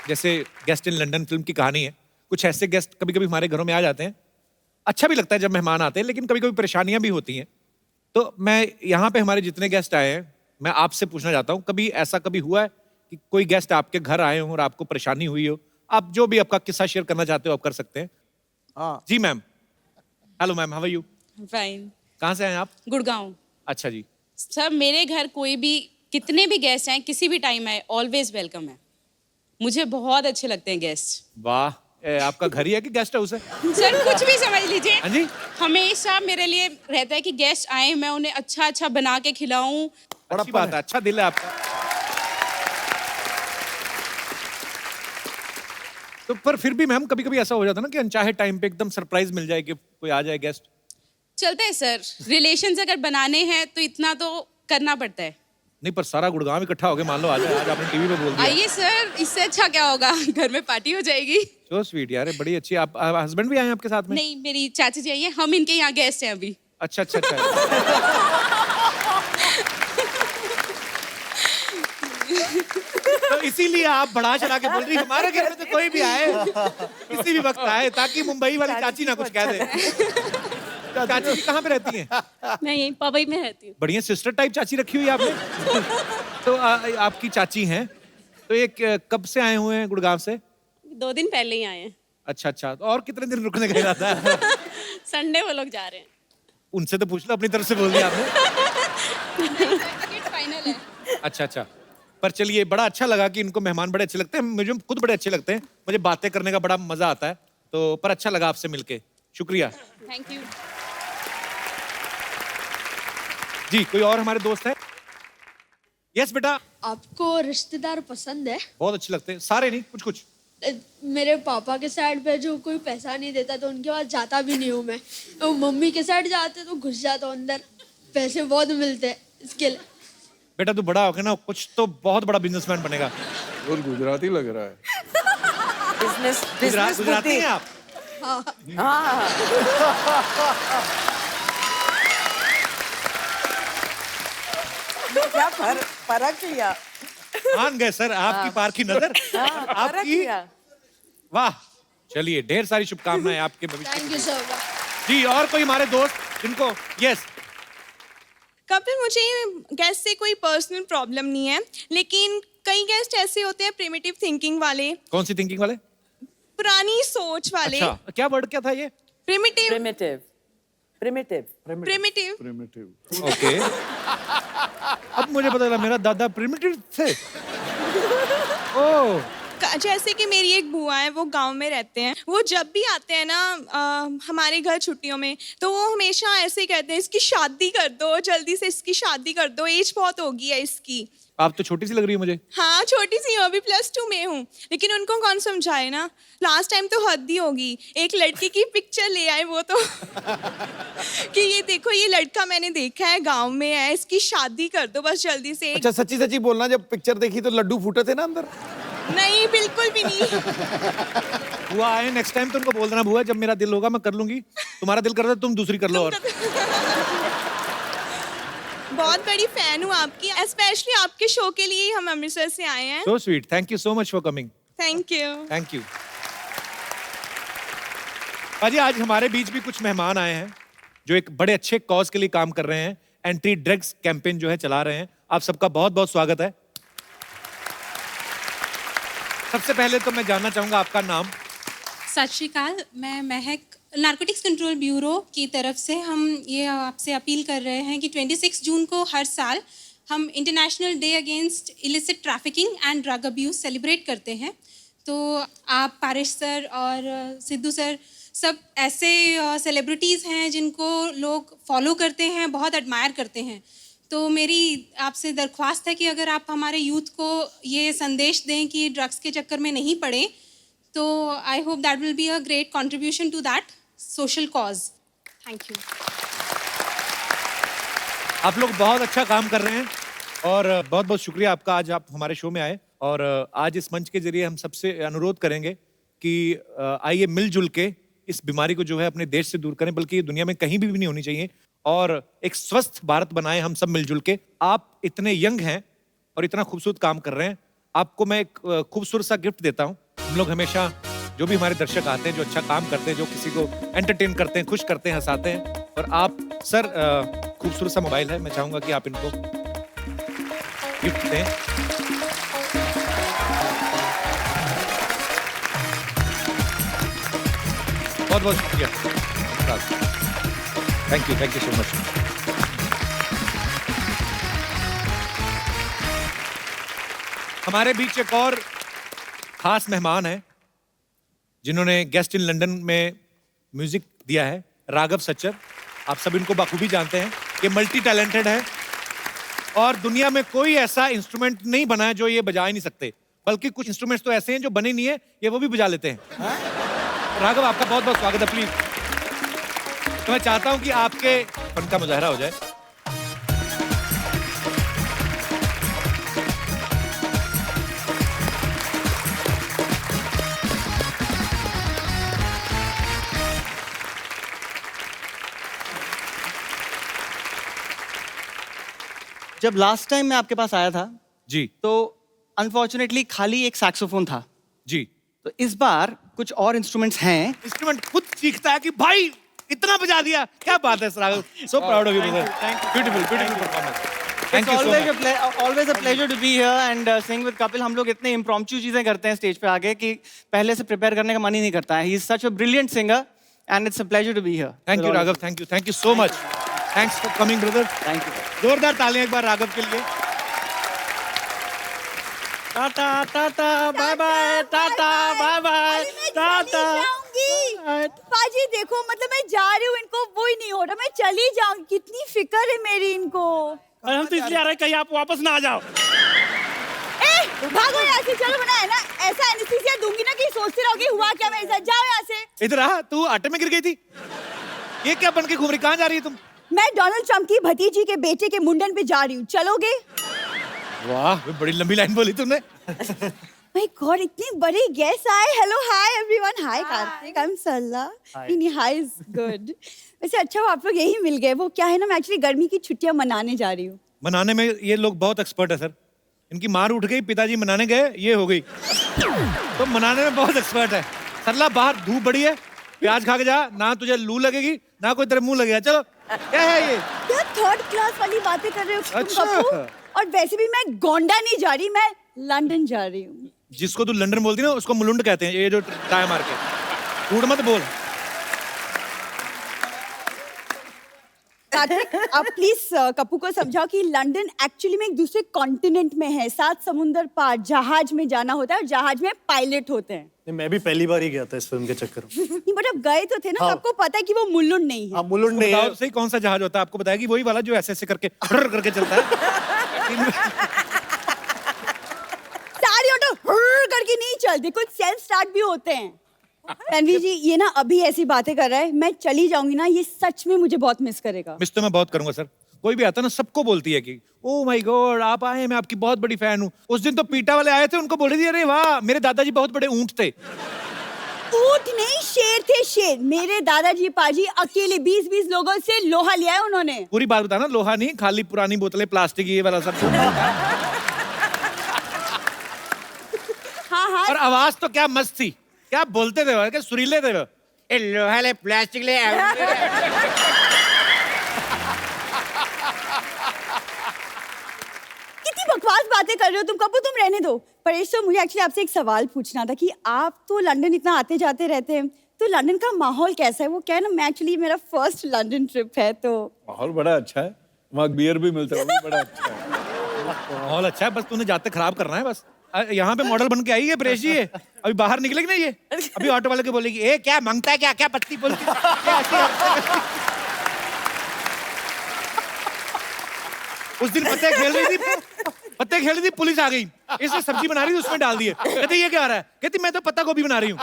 जैसे गेस्ट इन लंदन फिल्म की कहानी है। कुछ ऐसे गेस्ट कभी कभी हमारे घरों में आ जाते हैं। अच्छा भी लगता है जब मेहमान आते हैं, लेकिन कभी कभी परेशानियां भी होती हैं। तो मैं यहाँ पे हमारे जितने गेस्ट आए हैं, मैं आपसे पूछना चाहता हूँ, कभी ऐसा कभी हुआ है कि कोई गेस्ट आपके घर आए हो और आपको परेशानी हुई हो? आप जो भी आपका किस्सा शेयर करना चाहते हो आप कर सकते हैं। हाँ। जी ma'am. Hello ma'am, how are you? Fine. कहाँ से आए आप? गुड़गांव। अच्छा जी। सर मेरे घर कोई भी कितने भी गेस्ट आए, किसी भी टाइम आए, ऑलवेज वेलकम है। मुझे बहुत अच्छे लगते हैं गेस्ट। वाह, आपका घर ही है कि गेस्ट हाउस है? सर कुछ भी समझ लीजिए। हाँ जी। हमेशा मेरे लिए रहता है कि गेस्ट आए, मैं उन्हें अच्छा अच्छा बना के खिलाऊं। अच्छी बात है, अच्छा दिल है आपका। तो पर फिर भी मैम कभी कभी ऐसा हो जाता है ना कि अनचाहे टाइम पे एकदम सरप्राइज मिल जाए कि कोई आ जाए गेस्ट। चलता है सर, रिलेशंस अगर बनाने हैं तो इतना तो करना पड़ता है। नहीं, पर सारा गुड़गांव इकट्ठा हो गया, मान लो आज आज आपने टीवी पे बोल दिया। आइए सर, इससे अच्छा क्या होगा, घर में पार्टी हो जाएगी। सो स्वीट यार, बड़ी अच्छी। आप हस्बैंड भी आए हैं आपके साथ में? नहीं, मेरी चाची जी आई है, हम इनके यहाँ गेस्ट हैं अभी। अच्छा अच्छा अच्छा। तो इसीलिए आप बढ़ा चढ़ा के बोल रही हमारे घर में तो कोई भी आए, किसी भी वक्त आए, ताकि मुंबई वाली चाची ना कुछ कह दे। चाची जी कहाँ पे रहती हैं? मैं यहीं पवई में रहती हूँ। बढ़िया सिस्टर टाइप चाची रखी हुई है आपने। तो आपकी चाची हैं, तो ये कब से आए हुए हैं गुड़गांव से? 2 दिन पहले ही आए हैं। अच्छा अच्छा, तो और कितने दिन रुकने का इरादा है? संडे वो लोग जा रहे हैं। उनसे तो पूछ लो, अपनी तरफ से बोल दिया आपने। फाइनल है। अच्छा अच्छा, पर चलिए, बड़ा अच्छा लगा कि इनको मेहमान बड़े अच्छे लगते हैं। मुझे खुद बड़े अच्छे लगते हैं, मुझे बातें करने का बड़ा मजा आता है। तो पर अच्छा लगा आपसे मिलके, शुक्रिया। Thank you. जी, कोई और हमारे दोस्त है? यस बेटा। आपको रिश्तेदार पसंद है? बहुत अच्छे लगते हैं, सारे नहीं, कुछ कुछ। मेरे पापा के साइड पे जो कोई पैसा नहीं देता तो उनके पास जाता भी नहीं हूँ मैं। तो मम्मी के साइड जाते तो घुस जाता हूँ अंदर, पैसे बहुत मिलते हैं इसके लिए। बेटा तू बड़ा होके ना कुछ तो बहुत बड़ा बिजनेसमैन बनेगा। और गुजराती लग रहा है। बिजनेस बिजनेस गुजराती हैं आप? हाँ। क्या फर्क लिया? मान गए सर आपकी पारखी नजर। फर्क आपकी लिया। वाह, चलिए ढेर सारी शुभकामनाएं आपके भविष्य थैंक के यू लिए। सर। जी, और कोई हमारे दोस्त जिनको? यस। कपिल, मुझे गेस्ट से कोई पर्सनल प्रॉब्लम नहीं है, लेकिन कई गेस्ट ऐसे होते हैं प्रिमिटिव थिंकिंग वाले, कौन सी थिंकिंग वाले? पुरानी सोच वाले। अच्छा, क्या वर्ड क्या था ये? Primitive. Primitive. Primitive. Primitive. Primitive. Okay. अब मुझे पता चला मेरा दादा प्रिमिटिव थे। ओह। जैसे कि मेरी एक बुआ है, वो गांव में रहते हैं। वो जब भी आते हैं ना हमारे घर छुट्टियों में, तो वो हमेशा ऐसे ही कहते हैं, इसकी शादी कर दो, जल्दी से इसकी शादी कर दो, एज बहुत हो गई है इसकी। आप तो छोटी सी लग रही है मुझे। हाँ, छोटी सी हूँ, अभी +2 में हूँ, लेकिन उनको कौन समझाए ना। लास्ट टाइम तो हद ही होगी, एक लड़के की पिक्चर ले आए वो तो कि ये देखो, ये लड़का मैंने देखा है, गांव में है, इसकी शादी कर दो बस जल्दी से। अच्छा, सच्ची सच्ची बोलना, जब पिक्चर देखी तो लड्डू फूटे थे ना अंदर? नहीं, बिल्कुल भी नहीं। बुआ आए नेक्स्ट टाइम तो उनको बोल देना, बुआ जब मेरा दिल होगा मैं कर लूंगी, तुम्हारा दिल करता तुम दूसरी कर लो। और बहुत बड़ी फैन हूँ आपकी, स्पेशली आपके शो के लिए ही हम अमृतसर से आए हैं। So sweet, thank you so much for coming. Thank you. Thank you. पाजी, आज हमारे बीच भी कुछ मेहमान आए हैं जो एक बड़े अच्छे कॉज के लिए काम कर रहे हैं, एंटी ड्रग्स कैंपेन जो है चला रहे हैं। आप सबका बहुत बहुत स्वागत है। सबसे पहले तो मैं जानना चाहूंगा आपका नाम। सत श्री अकाल, मैं महक, नारकोटिक्स कंट्रोल ब्यूरो की तरफ से हम ये आपसे अपील कर रहे हैं कि 26 जून को हर साल हम international day against illicit trafficking and drug abuse celebrate करते हैं। तो आप पारिश सर और सिद्धू सर सब ऐसे सेलिब्रिटीज़ हैं जिनको लोग फॉलो करते हैं, बहुत एडमायर करते हैं। तो मेरी आपसे दरख्वास्त है कि अगर आप हमारे यूथ को ये संदेश दें कि ड्रग्स के चक्कर में नहीं पड़े, तो I hope that will be a great contribution to that social cause. Thank you. आप लोग बहुत अच्छा काम कर रहे हैं और बहुत बहुत शुक्रिया आपका, आज आप हमारे शो में आए। और आज इस मंच के जरिए हम सबसे अनुरोध करेंगे कि आइए मिलजुल के इस बीमारी को जो है अपने देश से दूर करें, बल्कि ये दुनिया में कहीं भी नहीं होनी चाहिए, और एक स्वस्थ भारत बनाएं हम सब मिलजुल के। आप इतने यंग हैं और इतना खूबसूरत काम कर रहे हैं, आपको मैं एक खूबसूरत सा गिफ्ट देता हूँ। हम लोग हमेशा जो भी हमारे दर्शक आते हैं, जो अच्छा काम करते हैं, जो किसी को एंटरटेन करते हैं, खुश करते हैं, हंसाते हैं, और आप सर खूबसूरत सा मोबाइल है, मैं चाहूंगा कि आप इनको गिफ्ट दें। बहुत बहुत शुक्रिया, थैंक यू सो मच। हमारे बीच एक और खास मेहमान है जिन्होंने गेस्ट इन लंदन में म्यूजिक दिया है, राघव सच्चर। आप सब इनको बखूबी जानते हैं, ये मल्टी टैलेंटेड है और दुनिया में कोई ऐसा इंस्ट्रूमेंट नहीं बना है जो ये बजा ही नहीं सकते, बल्कि कुछ इंस्ट्रूमेंट्स तो ऐसे हैं जो बने नहीं है, ये वो भी बजा लेते हैं। राघव, आपका बहुत बहुत स्वागत है। प्लीज, तो मैं चाहता हूं कि आपके फन का मुजाहरा हो जाए। जब लास्ट टाइम मैं आपके पास आया था जी, तो अनफॉर्चुनेटली खाली एक सैक्सोफोन था जी। तो इस बार कुछ और इंस्ट्रूमेंट्स हैं। इंस्ट्रूमेंट खुद सीखता है कि भाई इतना बजा दिया, क्या बात है Raghav. So proud of you brother, beautiful performance. Thank you so much. Always a pleasure to be here and sing with Kapil. हम लोग इतने इम्प्रॉम्प्चू चीजें करते हैं स्टेज पे आके कि पहले से प्रिपेयर करने का मन ही नहीं करता है। He is such a brilliant singer and it's a pleasure to be here. Thank you Raghav, thank you so much. Thanks for coming brother. Thank you. जोरदार तालियां एक बार राघव के लिए। Tata tata bye bye, tata bye bye, tata. पाजी देखो, मतलब मैं जा रही हूँ, इनको वो ही नहीं हो रहा, मैं चली जाऊँ। कितनी फिक्र है मेरी इनको। और हम तो इसलिए आ रहे हैं कहीं आप वापस ना आ जाओ। ए, भागो यहाँ से, चलो। बना है ना, ऐसा एनेस्थीसिया दूंगी ना कि सोचते रहोगे हुआ क्या मेरे साथ। जाओ यहाँ से। इधर आ, तू आटे में गिर गई थी। ये क्या बन के घूम रही, कहाँ जा रही है तुम? मैं डोनाल्ड ट्रम्प की भतीजी के बेटे के मुंडन पे जा रही हूँ, चलोगे? वाह, बड़ी लंबी लाइन बोली तुमने। माय गॉड, इतने बड़े गेस्ट आए। Hello, hi everyone. Hi Kartik, I am Sarla. नहीं, हाय इज गुड। वैसे अच्छा हुआ आप लोग यही मिल गए। वो क्या है ना, मैं एक्चुअली गर्मी की छुट्टियां मनाने जा रही हूँ। मनाने में ये लोग बहुत एक्सपर्ट है सर। इनकी मार उठ गई, पिताजी मनाने गए, ये हो गई। तो मनाने में बहुत एक्सपर्ट है। सरला, बाहर धूप बड़ी है, प्याज खा के जा, ना तुझे लू लगेगी ना कोई तेरे मुंह लगेगा। चलो, क्या है ये? क्या थर्ड क्लास वाली बातें कर रहे हो तुम अच्छा। कपूर? और वैसे भी मैं गोंडा नहीं जा रही, मैं लंदन जा रही हूँ। जिसको तू लंदन बोलती ना, उसको मुलुंड कहते हैं, ये जो टाई मार के। झूठ मत बोल। कार्तिक, आप प्लीज कपू को समझाओ कि लंदन एक्चुअली में एक दूसरे कॉन्टिनेंट में है, 7 समुंदर पार। जहाज में जाना होता है और जहाज में पायलट होते हैं। मैं भी पहली बार ही गया था इस फिल्म के चक्कर में। नहीं, बट अब गए तो थे ना, तो आपको पता है कि वो मुलुंड नहीं है। हाँ, मुलुंड नहीं है। बताओ सही, कौन सा जहाज होता है? आपको बताएगी वही वाला जो ऐसे करके करके चलता है। सारी ऑटो करके नहीं चलते, कुछ सेल्फ स्टार्ट भी होते हैं। रणवीर जी, ये ना अभी ऐसी बातें कर रहा है, मैं चली जाऊंगी ना, ये सच में मुझे बहुत मिस करेगा। मिस तो मैं बहुत करूंगा सर। कोई भी आता ना, सबको बोलती है कि ओ माय गॉड आप आए, मैं आपकी बहुत बड़ी फैन हूँ। उस दिन तो पीटा वाले आए थे, उनको बोल रही थी अरे वाह मेरे दादाजी बहुत बड़े ऊंट थे। ऊंट नहीं, शेर थे शेर। मेरे दादाजी पाजी अकेले 20-20 लोगों से लोहा लिया है उन्होंने। पूरी बात बताना, लोहा नहीं, खाली पुरानी बोतलें, प्लास्टिक, ये वाला सब। हाँ हाँ। और आवाज तो क्या मस्त थी, क्या बोलते थे वो, क्या सुरीले थे वो। ए लोहा ले, प्लास्टिक ले। कितनी बकवास बातें कर रहे हो तुम, कपूर तुम रहने दो। परेश सर, मुझे एक्चुअली आपसे एक सवाल पूछना था कि आप तो लंदन इतना आते जाते रहते हैं, तो लंदन का माहौल कैसा है? वो क्या है ना, मैं एक्चुअली मेरा फर्स्ट लंदन ट्रिप है तो। माहौल बड़ा अच्छा है, वहाँ बियर भी मिलता है, वो भी बड़ा अच्छा है। माहौल अच्छा है, बस तूने जाते खराब करना है बस। यहाँ पे मॉडल बन के आई है परेश जी, ये अभी बाहर निकलेगी ना, ये अभी ऑटो वाले को बोलेगी, ए क्या मांगता है, क्या क्या पत्ती बोलती क्या ऐसी। उस दिन पत्ते खेल रही थी, पुलिस आ गई, इसने सब्जी बना रही थी, उसमें डाल दिए। कहते ये क्या आ रहा है? कहती मैं तो पत्ता गोभी बना रही हूँ।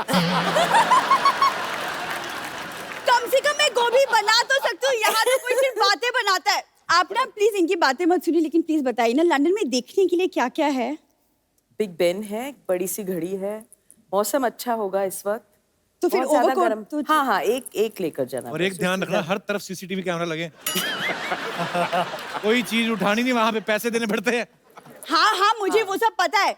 कम से कम मैं गोभी बना तो सकती हूँ, यहाँ तो कोई सिर्फ बातें बनाता है। आप ना प्लीज इनकी बातें मत सुनिए, लेकिन प्लीज बताइए ना, लंदन में देखने के लिए क्या क्या है? बिग बेन है, एक बड़ी सी घड़ी है, मौसम अच्छा होगा इस वक्त। तो फिर बहुत ज्यादा ओवरकोट गर्म। तो हाँ हाँ, एक लेकर जाना। और एक ध्यान रखना, हर तरफ सीसीटीवी कैमरा लगे। कोई चीज उठानी नहीं, वहां पे पैसे देने पड़ते हैं। हाँ हाँ, मुझे वो सब पता है।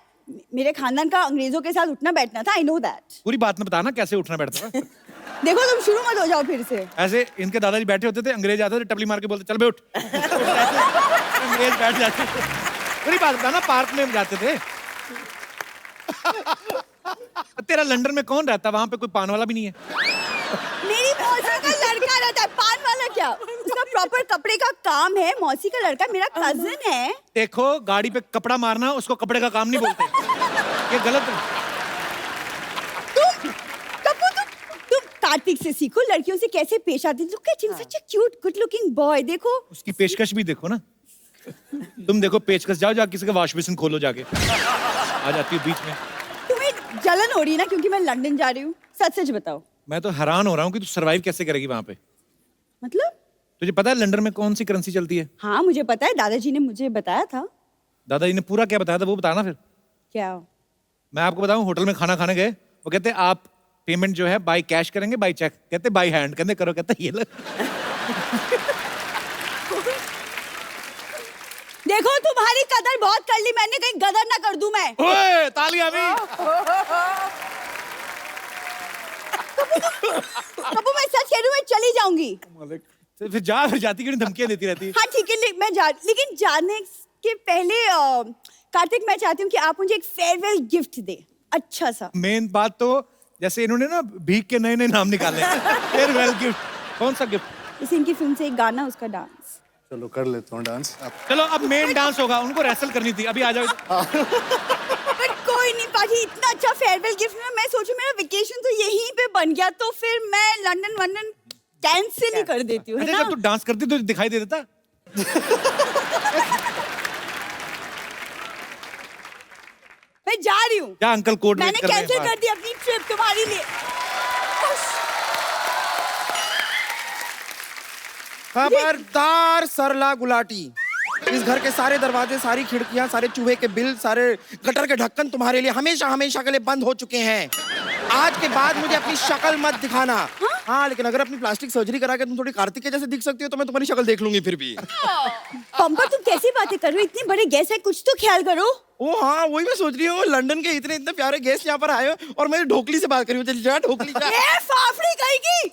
मेरे खानदान का अंग्रेजों के साथ उठना बैठना था, आई नो दैट। पूरी बात में बताना कैसे उठना बैठता था। देखो तुम शुरू मत हो जाओ फिर से। ऐसे इनके दादाजी बैठे होते थे, अंग्रेज आते थे, टपली मार के बोलते चल बे उठ। अंग्रेज बैठ जाते थे। पूरी बात बताना, पार्क में जाते थे। तेरा लंदन में कौन रहता? वहां पे कोई पान वाला भी नहीं है। मेरी मौसी का लड़का रहता है, पान वाला क्या? उसका प्रॉपर कपड़े का काम है। मौसी का लड़का मेरा कजिन है। देखो, गाड़ी पे कपड़ा मारना उसको कपड़े का काम नहीं बोलते, ये गलत है। तुम कार्तिक से सीखो, लड़कियों से कैसे पेश आती है। Look at him, such a cute, good looking boy। देखो उसकी पेशकश भी देखो ना। तुम देखो पेचकश, जाओ जाके किसी का वॉश बेसिन खोलो जाके, आ जाती है बीच में। तुम्हें जलन हो रही है ना क्योंकि मैं लंदन जा रही हूँ? सच सच बताओ। मैं तो हैरान हो रहा हूँ कि तू सरवाइव कैसे करेगी वहां पे। मतलब? तुझे पता है लंदन में कौन सी करेंसी चलती है? हाँ मुझे पता है, दादाजी ने मुझे बताया था। दादाजी ने पूरा क्या बताया था वो बताना फिर। क्या? मैं आपको बताऊं, होटल में खाना खाने गए, वो कहते आप पेमेंट जो है बाय कैश करेंगे बाय चेक? कहते बाय हैंड। कहते करो, कहते ये लो। देखो तुम्हारी कदर बहुत कर ली मैंने, कहीं गदर ना कर दूं मैं। ओए तालियां भी। कबू मैं सच कह रही हूँ, मैं चली जाऊंगी। फिर जाती क्यों धमकियां देती रहती है? हाँ ठीक है, लेकिन जाने के पहले कार्तिक, मैं चाहती हूँ कि आप मुझे एक फेयरवेल गिफ्ट दे, अच्छा सा। मेन बात तो जैसे इन्होंने ना भीख के नए नए नाम निकाले। फेयरवेल गिफ्ट, कौन सा गिफ्ट? इसे इनकी फिल्म से एक गाना, उसका डांस। चलो कर लेता हूँ डांस। चलो अब मेन डांस होगा, उनको रेसल करनी थी, अभी आ जाओ। बट कोई नहीं पाजी, इतना अच्छा फेयरवेल गिफ्ट में मैं सोचूं मेरा वेकेशन तो यहीं पे बन गया, तो फिर मैं लंदन कैंसिल ही कर देती हूँ, है ना? जब तू डांस करती तो दिखाई दे देता। मैं जा रही हूँ। क्या अंकल कोड मैंने कैंसिल कर दी अपनी ट्रिप तुम्हारे लिए। खबरदार सरला गुलाटी, इस घर के सारे दरवाजे, सारी खिड़कियां, सारे चूहे के बिल, सारे गटर के ढक्कन तुम्हारे लिए हमेशा हमेशा के लिए बंद हो चुके हैं। आज के बाद मुझे अपनी शक्ल मत दिखाना। हाँ लेकिन अगर अपनी प्लास्टिक सर्जरी करा के तुम थोड़ी कार्तिक के जैसे दिख सकती हो तो मैं तुम्हारी शक्ल देख लूंगी फिर भी। पंपा तुम कैसी बातें कर रहे हो? इतने बड़े गेस्ट है, कुछ तो ख्याल करो। ओ हाँ, वही मैं सोच रही हूँ, लंदन के इतने इतने प्यारे गेस्ट यहाँ पर आए हो और मैं ढोकली से बात करी हूँ। जा ढोकली जा। ए फाफड़ी कहेगी।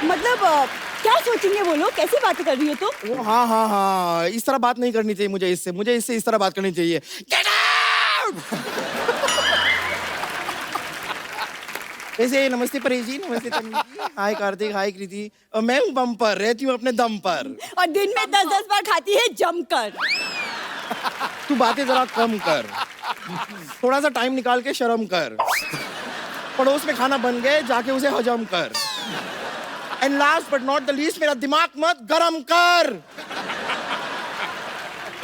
मतलब क्या सोचेंगे वो लोग? कैसी बातें कर रही हो तुम? हाँ हाँ हाँ, इस तरह बात नहीं करनी चाहिए मुझे इससे इस तरह बात करनी चाहिए। Get out! वैसे नमस्ते परेश जी, नमस्ते तन्वी जी, हाय कार्तिक, हाय कृति। मैं हूँ बम्पर, रहती हूँ अपने दम पर और दिन में 10-10 बार खाती है जमकर। तू बातें जरा कम कर, थोड़ा सा टाइम निकाल के शर्म कर। पड़ोस में खाना बन गए, जाके उसे हजम कर। And last but not the least, मेरा दिमाग मत गरम कर।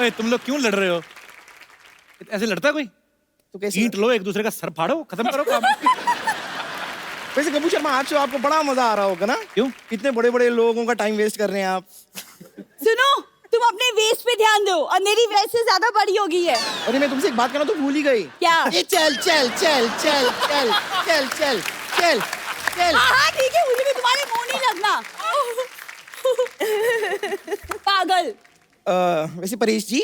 ओए तुम लोग क्यों लड़ रहे हो? ऐसे लड़ता कोई? तो कैसे ईंट लो, एक दूसरे का सर फाड़ो, खत्म करो काम। वैसे कपूर शर्मा, आज से आपको बड़ा मजा आ रहा होगा ना? क्यों? इतने बड़े बड़े लोगों का टाइम वेस्ट कर रहे हैं आप। सुनो, तुम अपने वेस्ट पे ध्यान दो और मेरी वेस्ट से ज्यादा बड़ी हो गई है। अरे मैं तुमसे एक बात करना तो भूल ही गई। क्या? ये चल चल चल चल चल चल चल चल चल। हाँ ठीक है, मुझे भी तुम्हारे मुंह नहीं लगना। पागल। वैसे परेश जी,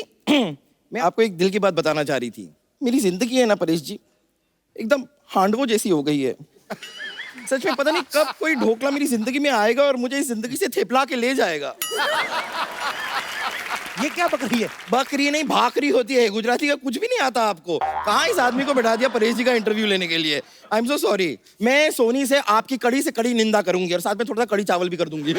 मैं आपको एक दिल की बात बताना चाह रही थी। मेरी जिंदगी है ना परेश जी, एकदम हांडवो जैसी हो गई है। सच में पता नहीं कब कोई ढोकला मेरी जिंदगी में आएगा और मुझे इस जिंदगी से थेपला के ले जाएगा। ये क्या बकरी है? बकरी नहीं, भाकरी होती है। गुजराती का कुछ भी नहीं आता आपको। कहाँ इस आदमी को बैठा दिया परेश जी का इंटरव्यू लेने के लिए। I am so sorry. मैं सोनी से आपकी कड़ी से कड़ी निंदा करूंगी और साथ में थोड़ा सा कड़ी चावल भी कर दूंगी।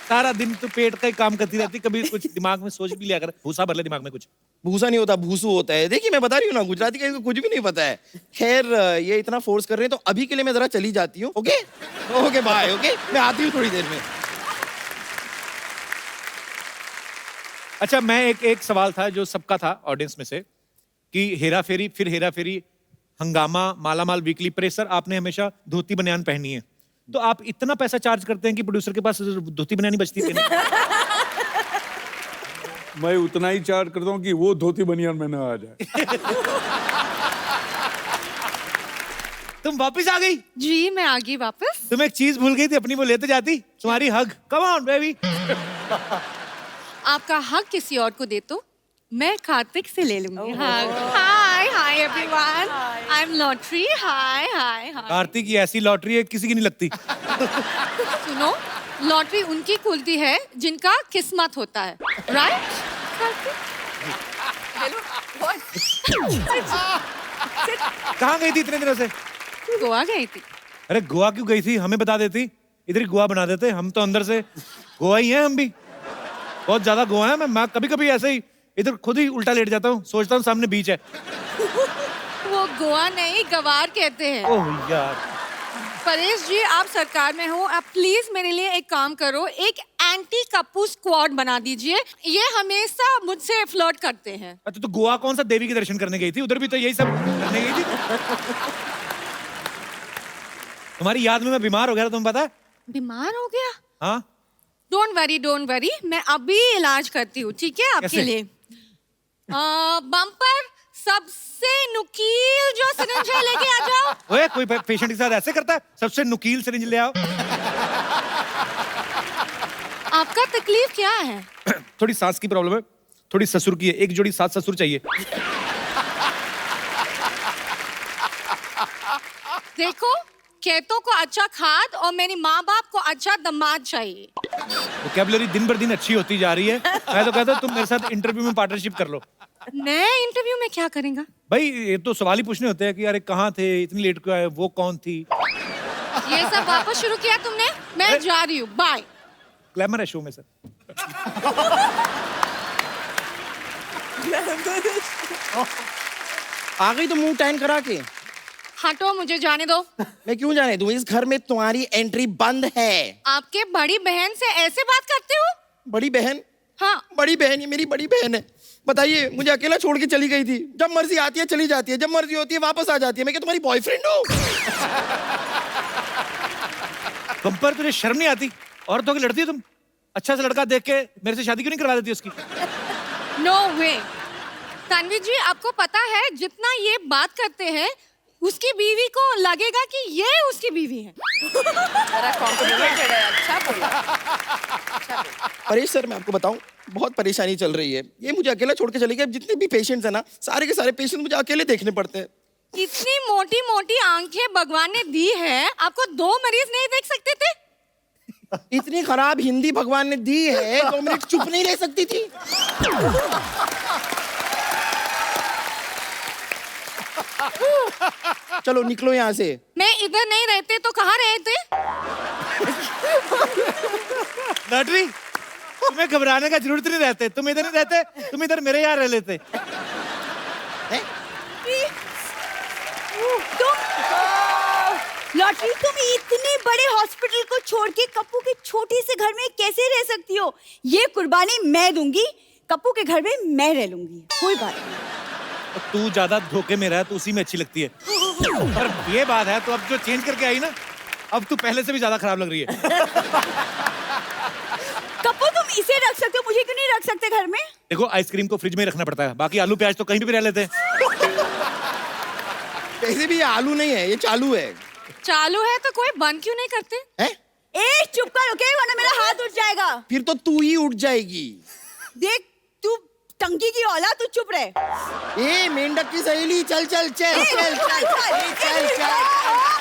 सारा दिन तो पेट का ही काम करती रहती, कभी कुछ दिमाग में सोच भी लिया कर। भूसा भर ले दिमाग में कुछ। भूसा नहीं होता, भूसू होता है। देखिए मैं बता रही हूँ ना, गुजराती का कुछ भी नहीं पता है। खैर ये इतना फोर्स कर रहे हैं तो अभी के लिए मैं जरा चली जाती हूँ। Okay okay bye. ओके मैं आती हूँ थोड़ी देर में। अच्छा, मैं एक सवाल था जो सबका था ऑडियंस में से, कि हेरा फेरी, फिर हेरा फेरी, हंगामा, मालामाल वीकली, प्रेशर, आपने हमेशा धोती बनियान पहनी है। तो आप इतना पैसा चार्ज करते हैं कि प्रोड्यूसर के पास धोती बनियान बचती है नहीं? मैं उतना ही चार्ज करता हूँ कि वो धोती बनियान में ना आ जाए। तुम वापस आ गई? जी मैं आ गई वापस। तुम एक चीज भूल गई थी अपनी, वो लेते जाती, तुम्हारी हग। Come on baby. आपका हक किसी और को दे तो मैं कार्तिक से ले लूंगी। Hi hi everyone, I am lottery. Hi hi hi. Kartik की ऐसी लॉटरी है किसी की नहीं लगती। सुनो, लॉटरी उनकी खुलती है जिनका किस्मत होता है, राइट? कहाँ गई थी इतने दिनों से? गोवा गई थी। अरे गोवा क्यों गई थी? हमें बता देती, इधर ही गोवा बना देते। हम तो अंदर से गोवा ही हैं, हम भी बहुत ज्यादा गोवा है। मैं कभी कभी ऐसे ही इधर खुद ही उल्टा लेट जाता हूँ, सोचता हूँ सामने बीच है। वो गोवा नहीं, गवार कहते हैं। ओह यार। परेश जी, आप सरकार में हो, आप प्लीज मेरे लिए एक काम करो, एक एंटी कप्पू स्क्वाड बना दीजिए। ये हमेशा मुझसे फ्लर्ट करते हैं। अच्छा, तो गोवा कौन सा देवी के दर्शन करने गई थी? उधर भी तो यही सब करने गई थी। तुम्हारी याद में मैं बीमार हो गया था, तुम्हें पता है? बीमार हो गया? हाँ। डोंट वरी, मैं अभी इलाज करती हूँ, ठीक है आपके कैसे? लिए। बम्पर सबसे नुकील जो सिरिंज है लेके आ जाओ। ओए, कोई पेशेंट के साथ ऐसे करता है? सबसे नुकील सिरिंज ले आओ। आपका तकलीफ क्या है? थोड़ी सांस की प्रॉब्लम है, थोड़ी ससुर की है। एक जोड़ी 7 ससुर चाहिए। देखो, खेतों को अच्छा खाद और मेरी माँ बाप को अच्छा दामाद चाहिए। वोकैबुलरी दिन बर दिन अच्छी होती जा रही है। मैं तो कहता हूँ तुम मेरे साथ इंटरव्यू में पार्टनरशिप कर लो। नए इंटरव्यू में क्या करेंगा? भाई ये तो सवाल ही पूछने होते हैं कि यार कहाँ थे, इतनी लेट क्यों आए, वो कौन थी? ये सब वापस शुरू किया तुमने? मैं जा रही हूँ, बाय। ग्लैमर है शो में सर। आ गई तो मुंह टैन करा के। हटो, मुझे जाने दो। मैं क्यों जाने दूं? इस घर में तुम्हारी एंट्री बंद है। आपके बड़ी बहन से ऐसे बात करते हो? बड़ी बहन? हाँ। बड़ी बहन, ये मेरी बड़ी बहन है। बताइए, मुझे अकेला छोड़ के चली गई थी। जब मर्जी आती है चली जाती है, जब मर्जी होती है वापस आ जाती है। मैं क्या तुम्हारी बॉयफ्रेंड हूँ? बम्पर, तुझे शर्म नहीं आती? औरतों की लड़ती है तुम? अच्छा सा लड़का देख के मेरे से शादी क्यों नहीं करवा देती उसकी? नो वे। तन्वी जी, आपको पता है जितना ये बात करते हैं उसकी बीवी को लगेगा कि ये उसकी बीवी है। अच्छा बोला। परेश सर, मैं आपको बताऊं, बहुत परेशानी चल रही है। ये मुझे अकेला छोड़ के चली गई। जितने भी पेशेंट्स हैं ना, सारे के सारे पेशेंट मुझे अकेले देखने पड़ते हैं। इतनी मोटी मोटी आंखें भगवान ने दी है, आपको 2 मरीज नहीं देख सकते थे? इतनी खराब हिंदी भगवान ने दी है, 2 मिनट चुप नहीं रह सकती थी? चलो निकलो यहाँ से। मैं इधर नहीं रहते तो कहाँ रहते? लॉटरी, तुम्हें घबराने का जरूरत नहीं रहते। तुम इधर नहीं रहते, तुम इधर मेरे यहाँ रह लेते। लॉटरी, तुम इतने बड़े हॉस्पिटल को छोड़ के कप्पू के छोटे से घर में कैसे रह सकती हो? ये कुर्बानी मैं दूंगी, कप्पू के घर में मैं रह लूंगी, कोई बात नहीं। तू ज्यादा धोखे में रहा तो उसी में अच्छी लगती है। पर ये बात है, तो अब जो चेंज करके आई ना, अब तू पहले से भी ज्यादा खराब लग रही है। कप्पू, तुम इसे रख सकते हो, मुझे क्यों नहीं रख सकते घर में? देखो, आइसक्रीम को फ्रिज में रखना पड़ता है, बाकी आलू प्याज तो कहीं भी रह लेते हैं। वैसे भी ये आलू नहीं है, ये चालू है। चालू है तो कोई बंद क्यों नहीं करते? हैं? ए चुप कर, ओके, वरना मेरा हाथ उठ जाएगा। फिर तो तू ही उठ जाएगी। देख तू टंकी की औलाद, तू चुप रहे। ए मेंढक की सहेली, चल चल चल चल चल चल चल चल।